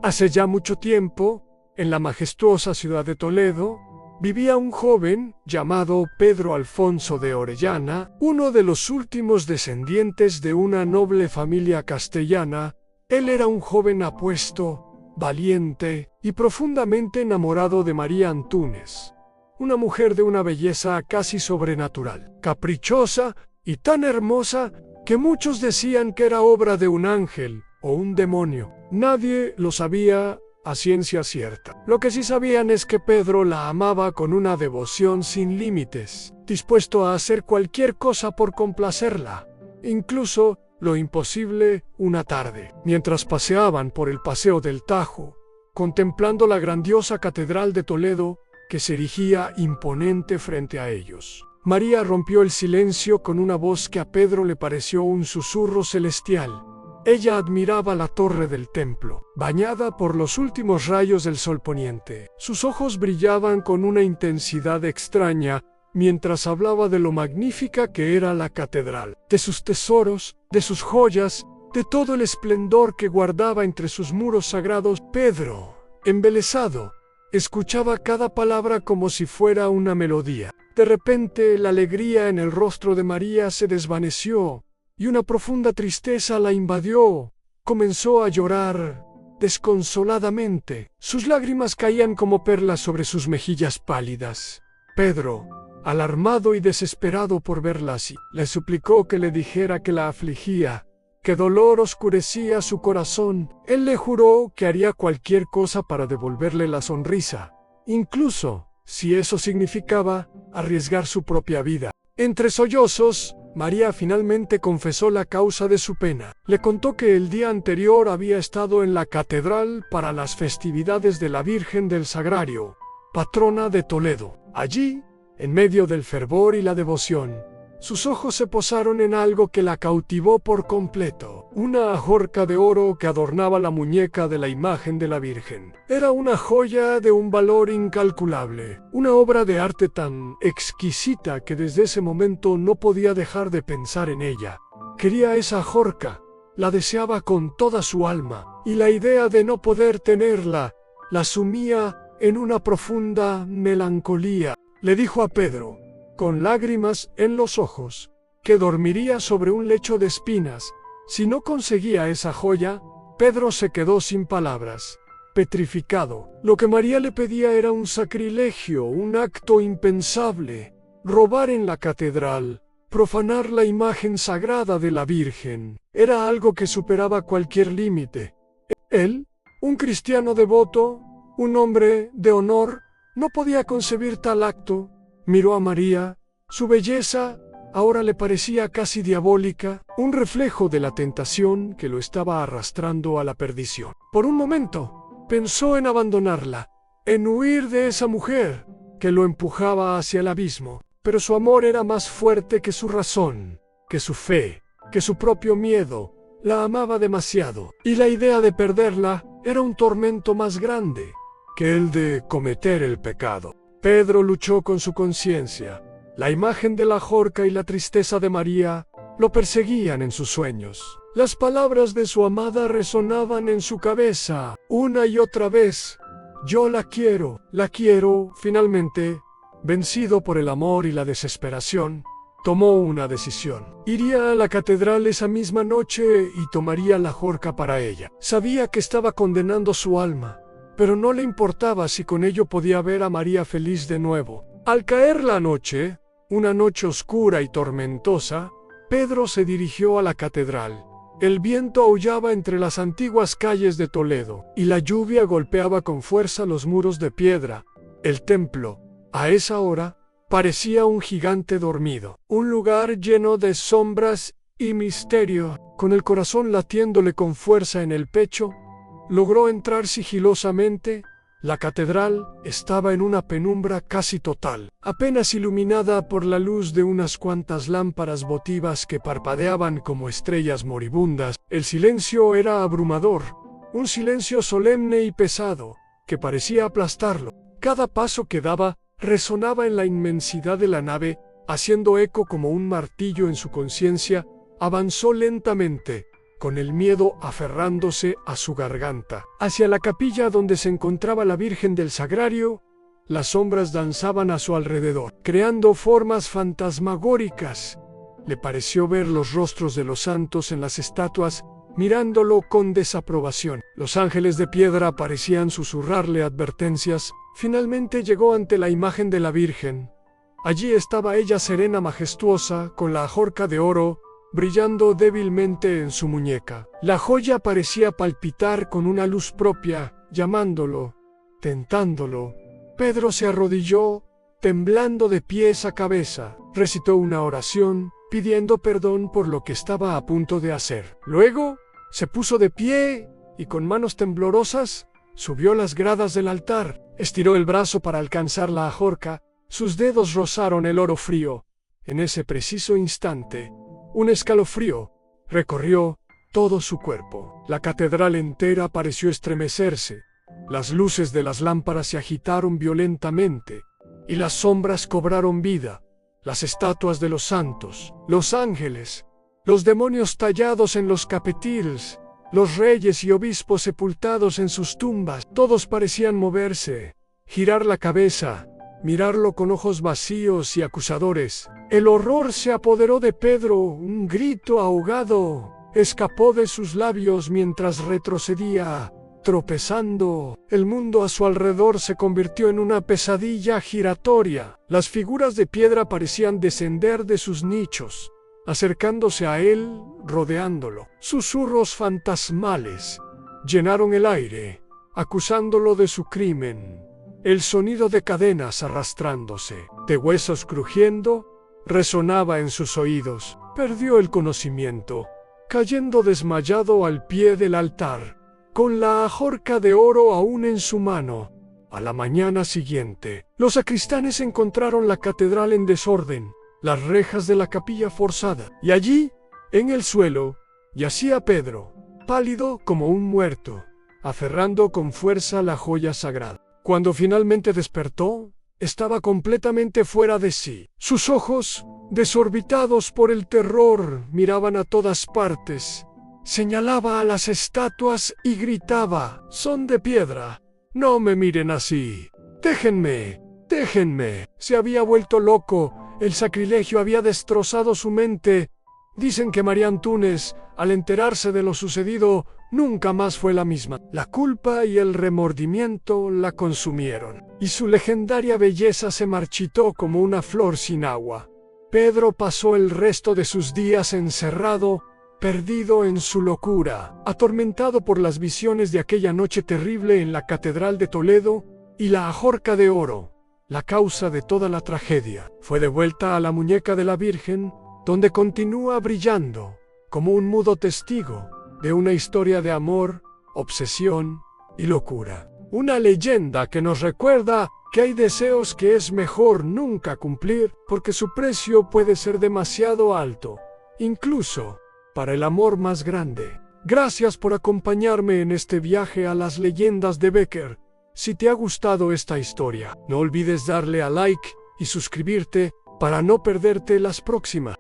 Hace ya mucho tiempo, en la majestuosa ciudad de Toledo, vivía un joven llamado Pedro Alfonso de Orellana, uno de los últimos descendientes de una noble familia castellana. Él era un joven apuesto, valiente y profundamente enamorado de María Antúnez, una mujer de una belleza casi sobrenatural, caprichosa y tan hermosa que muchos decían que era obra de un ángel o un demonio. Nadie lo sabía a ciencia cierta. Lo que sí sabían es que Pedro la amaba con una devoción sin límites, dispuesto a hacer cualquier cosa por complacerla, incluso lo imposible una tarde. Mientras paseaban por el Paseo del Tajo, contemplando la grandiosa catedral de Toledo que se erigía imponente frente a ellos, María rompió el silencio con una voz que a Pedro le pareció un susurro celestial. Ella admiraba la torre del templo, bañada por los últimos rayos del sol poniente. Sus ojos brillaban con una intensidad extraña mientras hablaba de lo magnífica que era la catedral, de sus tesoros, de sus joyas, de todo el esplendor que guardaba entre sus muros sagrados. Pedro, embelesado, escuchaba cada palabra como si fuera una melodía. De repente, la alegría en el rostro de María se desvaneció y una profunda tristeza la invadió. Comenzó a llorar desconsoladamente. Sus lágrimas caían como perlas sobre sus mejillas pálidas. Pedro, alarmado y desesperado por verla así, le suplicó que le dijera que la afligía, que dolor oscurecía su corazón. Él le juró que haría cualquier cosa para devolverle la sonrisa, incluso si eso significaba arriesgar su propia vida. Entre sollozos, María finalmente confesó la causa de su pena. Le contó que el día anterior había estado en la catedral para las festividades de la Virgen del Sagrario, patrona de Toledo. Allí, en medio del fervor y la devoción, sus ojos se posaron en algo que la cautivó por completo: una ajorca de oro que adornaba la muñeca de la imagen de la Virgen. Era una joya de un valor incalculable, una obra de arte tan exquisita que desde ese momento no podía dejar de pensar en ella. Quería esa ajorca, la deseaba con toda su alma, y la idea de no poder tenerla la sumía en una profunda melancolía. Le dijo a Pedro, con lágrimas en los ojos, que dormiría sobre un lecho de espinas si no conseguía esa joya. Pedro se quedó sin palabras, petrificado. Lo que María le pedía era un sacrilegio, un acto impensable: robar en la catedral, profanar la imagen sagrada de la Virgen. Era algo que superaba cualquier límite. Él, un cristiano devoto, un hombre de honor, no podía concebir tal acto. Miró a María. Su belleza ahora le parecía casi diabólica, un reflejo de la tentación que lo estaba arrastrando a la perdición. Por un momento, pensó en abandonarla, en huir de esa mujer que lo empujaba hacia el abismo. Pero su amor era más fuerte que su razón, que su fe, que su propio miedo. La amaba demasiado, y la idea de perderla era un tormento más grande que el de cometer el pecado. Pedro luchó con su conciencia. La imagen de la ajorca y la tristeza de María lo perseguían en sus sueños. Las palabras de su amada resonaban en su cabeza una y otra vez: yo la quiero, la quiero. Finalmente, vencido por el amor y la desesperación, tomó una decisión. Iría a la catedral esa misma noche y tomaría la ajorca para ella. Sabía que estaba condenando su alma, pero no le importaba si con ello podía ver a María feliz de nuevo. Al caer la noche, una noche oscura y tormentosa, Pedro se dirigió a la catedral. El viento aullaba entre las antiguas calles de Toledo, y la lluvia golpeaba con fuerza los muros de piedra. El templo, a esa hora, parecía un gigante dormido, un lugar lleno de sombras y misterio. Con el corazón latiéndole con fuerza en el pecho, logró entrar sigilosamente. La catedral estaba en una penumbra casi total, apenas iluminada por la luz de unas cuantas lámparas votivas que parpadeaban como estrellas moribundas. El silencio era abrumador, un silencio solemne y pesado, que parecía aplastarlo. Cada paso que daba resonaba en la inmensidad de la nave, haciendo eco como un martillo en su conciencia. Avanzó lentamente, con el miedo aferrándose a su garganta. Hacia la capilla donde se encontraba la Virgen del Sagrario, las sombras danzaban a su alrededor, creando formas fantasmagóricas. Le pareció ver los rostros de los santos en las estatuas, mirándolo con desaprobación. Los ángeles de piedra parecían susurrarle advertencias. Finalmente llegó ante la imagen de la Virgen. Allí estaba ella serena, majestuosa, con la ajorca de oro brillando débilmente en su muñeca. La joya parecía palpitar con una luz propia, llamándolo, tentándolo. Pedro se arrodilló, temblando de pies a cabeza. Recitó una oración, pidiendo perdón por lo que estaba a punto de hacer. Luego, se puso de pie y con manos temblorosas subió las gradas del altar. Estiró el brazo para alcanzar la ajorca. Sus dedos rozaron el oro frío. En ese preciso instante, un escalofrío recorrió todo su cuerpo. La catedral entera pareció estremecerse. Las luces de las lámparas se agitaron violentamente y las sombras cobraron vida. Las estatuas de los santos, los ángeles, los demonios tallados en los capiteles, los reyes y obispos sepultados en sus tumbas, todos parecían moverse, girar la cabeza, mirarlo con ojos vacíos y acusadores. El horror se apoderó de Pedro, un grito ahogado escapó de sus labios mientras retrocedía, tropezando. El mundo a su alrededor se convirtió en una pesadilla giratoria. Las figuras de piedra parecían descender de sus nichos, acercándose a él, rodeándolo. Susurros fantasmales llenaron el aire, acusándolo de su crimen. El sonido de cadenas arrastrándose, de huesos crujiendo, resonaba en sus oídos. Perdió el conocimiento, cayendo desmayado al pie del altar, con la ajorca de oro aún en su mano. A la mañana siguiente, los sacristanes encontraron la catedral en desorden, las rejas de la capilla forzada, y allí, en el suelo, yacía Pedro, pálido como un muerto, aferrando con fuerza la joya sagrada. Cuando finalmente despertó, estaba completamente fuera de sí. Sus ojos, desorbitados por el terror, miraban a todas partes. Señalaba a las estatuas y gritaba: «Son de piedra. No me miren así. Déjenme, déjenme». Se había vuelto loco. El sacrilegio había destrozado su mente. Dicen que María Antúnez, al enterarse de lo sucedido, nunca más fue la misma. La culpa y el remordimiento la consumieron, y su legendaria belleza se marchitó como una flor sin agua. Pedro pasó el resto de sus días encerrado, perdido en su locura, atormentado por las visiones de aquella noche terrible en la Catedral de Toledo y la ajorca de oro, la causa de toda la tragedia. Fue de vuelta a la muñeca de la Virgen, donde continúa brillando como un mudo testigo de una historia de amor, obsesión y locura. Una leyenda que nos recuerda que hay deseos que es mejor nunca cumplir porque su precio puede ser demasiado alto, incluso para el amor más grande. Gracias por acompañarme en este viaje a las leyendas de Becker. Si te ha gustado esta historia, no olvides darle a like y suscribirte para no perderte las próximas.